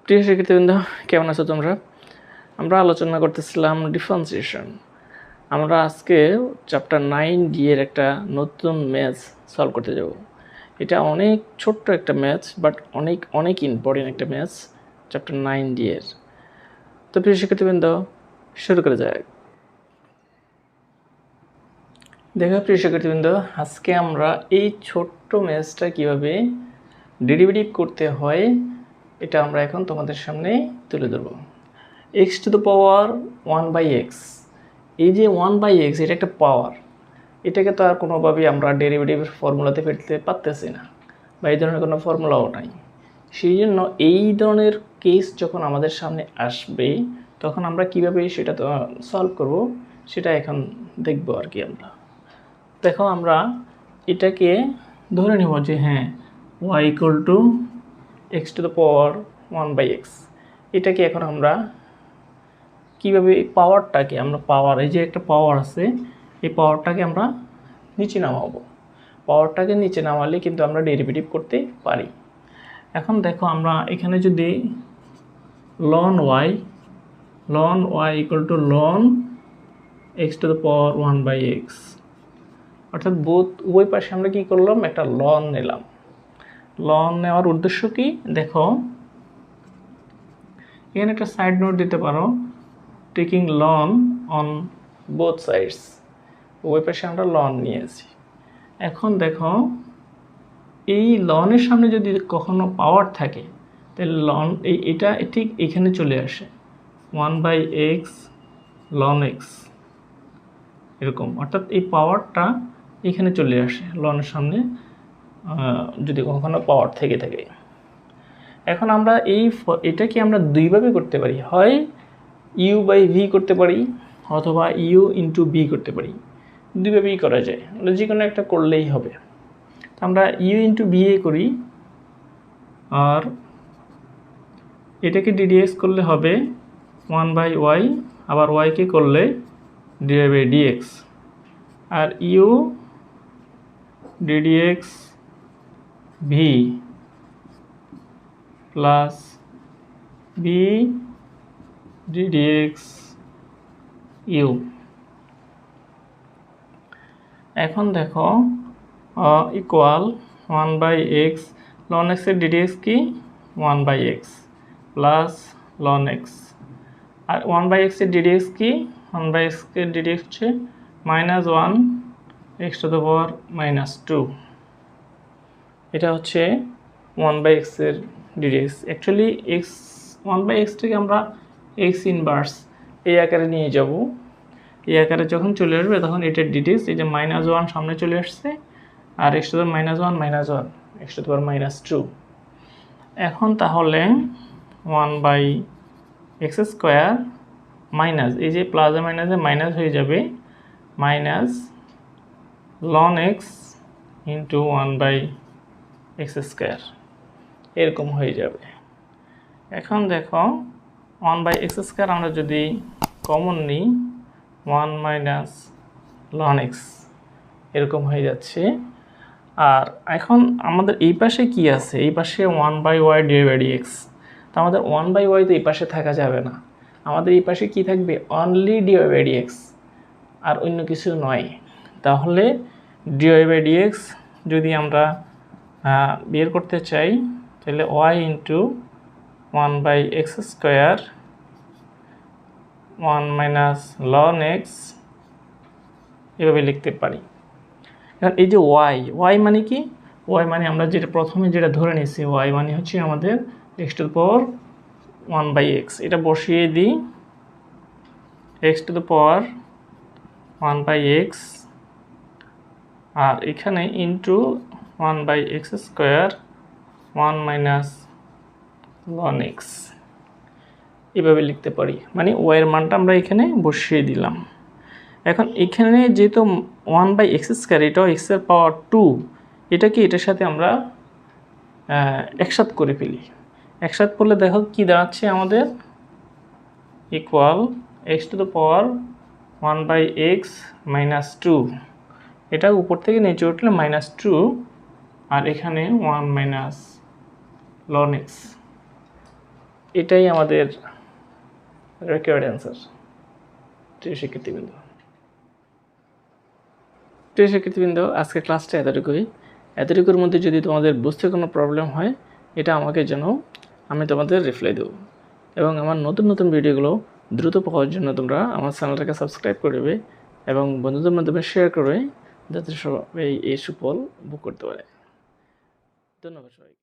প্রিয় শিক্ষার্থীবৃন্দ, কেমন আছো তোমরা? আমরা আলোচনা করতেছিলাম ডিফারেন্সিয়েশন। আমরা আজকে চ্যাপ্টার 9D এর একটা নতুন ম্যাথ সলভ করতে যাব। এটা অনেক ছোট্ট একটা ম্যাথ, বাট অনেক ইম্পর্টেন্ট একটা ম্যাথ, চ্যাপ্টার 9D এর। তো প্রিয় শিক্ষার্থীবৃন্দ, শুরু করে যাক। দেখো প্রিয় শিক্ষার্থীবৃন্দ, আজকে আমরা এই ছোট্ট ম্যাথটা কিভাবে ডেরিভেটিভ করতে হয় এটা আমরা এখন তোমাদের সামনে তুলে ধরব। X to the power 1/x, এই যে 1/x এটা একটা পাওয়ার, এটাকে তো আর কোনোভাবেই আমরা ডেরিভেটিভের ফর্মুলাতে ফেলতে পারতেছি না, বা এই ধরনের কোনো ফর্মুলাও নাই। সেই জন্য এই ধরনের কেস যখন আমাদের সামনে আসবে তখন আমরা কীভাবে সেটা তো সলভ করব সেটা এখন দেখব আর কি। আমরা দেখো, আমরা এটাকে ধরে নেব যে হ্যাঁ y equal to x to the power 1/x। এটাকে এখন আমরা কীভাবে এই পাওয়ারটাকে আমরা এই যে একটা পাওয়ার আছে, এই পাওয়ারটাকে আমরা নিচে নামাবো। পাওয়ারটাকে নিচে নামালে কিন্তু আমরা ডেরিভেটিভ করতে পারি। এখন দেখো, আমরা এখানে যদি ln y equal to ln x to the power 1/x, অর্থাৎ উভয় পাশে আমরা কি করলাম, একটা ln নিলাম। ln নেওয়ার উদ্দেশ্য কি দেখো, এখানে একটা সাইড নোট দিতে পারো, taking ln on both sides, উভয় পাশে আমরা ln নিয়েছি। এখন দেখো, এই লনের সামনে যদি কখনো পাওয়ার থাকে তাহলে ln এটা ঠিক এখানে চলে আসে, 1/x ln x এরকম, অর্থাৎ এই পাওয়ারটা এখানে চলে আসে লনের সামনে যদি কখনো পাওয়ার থেকে থাকে। এখন আমরা এটাকে আমরা দুইভাবে করতে পারি, হয় u/v করতে পারি অথবা u/b করতে পারি। দুইভাবেই করা যায়, যে কোনো একটা করলেই হবে। আমরা u/b করি, আর এটাকে ddx করলে হবে 1/y, আবার y কে করলে dy/dx, আর u ddx v plus b ddx u। এখন দেখো, ইকুয়াল 1/x ln x এর ddx কি 1/x প্লাস ln x, আর 1/x এর ddx কি 1/x এর ddx হচ্ছে -1 x টু দ্য পাওয়ার -2। এটা হচ্ছে 1/x এর ddx। অ্যাকচুয়ালি 1/x থেকে আমরা x ইনভার্স এই আকারে নিয়ে যাব। এই আকারে যখন চলে আসবে তখন এটার ddx, এই যে -1 সামনে চলে আসছে, আর x to the -1 x to the power -2। এখন তাহলে 1/x স্কোয়ার মাইনাস, এই যে প্লাসে মাইনাসে মাইনাস হয়ে যাবে, minus ln x into 1/x square এরকম হয়ে যাবে। এখন দেখো, 1/x স্কোয়ার আমরা যদি কমন নিই, 1 মাইনাস ln x এরকম হয়ে যাচ্ছে। আর এখন আমাদের এই পাশে কি আছে, এই পাশে 1/y dy/dx। তো আমাদের 1/y তো এই পাশে থাকা যাবে না, আমাদের এই পাশে কি থাকবে, অনলি dy/dx, আর অন্য কিছু নয়। তাহলে dy/dx যদি আমরা বের করতে চাই তাহলে y into 1/x square 1 minus ln x এভাবে লিখতে পারি। এখন এই যে y মানে কি, y মানে আমরা যেটা প্রথমে যেটা ধরে নিয়েছি, y মানে হচ্ছে আমাদের x to the power 1/x। এটা বসিয়ে দিই, x to the power 1/x, আর এখানে into 1/x square 1 minus ln x এভাবে লিখতে পারি। মানে y এর মানটা আমরা এখানে বসিয়ে দিলাম। এখন এখানে যেহেতু 1/x স্কোয়ার, এটাও x এর পাওয়ার 2, এটাকে এটার সাথে আমরা একসাথ করে ফেলি। একসাথ করলে দেখো কি দাঁড়াচ্ছে আমাদের, equal x to the power 1/x -2, এটা উপর থেকে নিচে উঠলে -2, আর এখানে 1 মাইনাস ln x। এটাই আমাদের রিকোয়ার্ড অ্যান্সার। প্রিয় শিক্ষার্থীবৃন্দ, আজকের ক্লাসটা এতটুকুর মধ্যে যদি তোমাদের বুঝতে কোনো প্রবলেম হয় এটা আমাকে জানাও, আমি তোমাদের রিপ্লাই দেবো। এবং আমার নতুন নতুন ভিডিওগুলো দ্রুত পাওয়ার জন্য তোমরা আমার চ্যানেলটাকে সাবস্ক্রাইব করবে এবং বন্ধুদের মাধ্যমে শেয়ার করবে, যাতে সবাই এই সুফল ভোগ করতে পারে। ধন্যবাদ সবাইকে।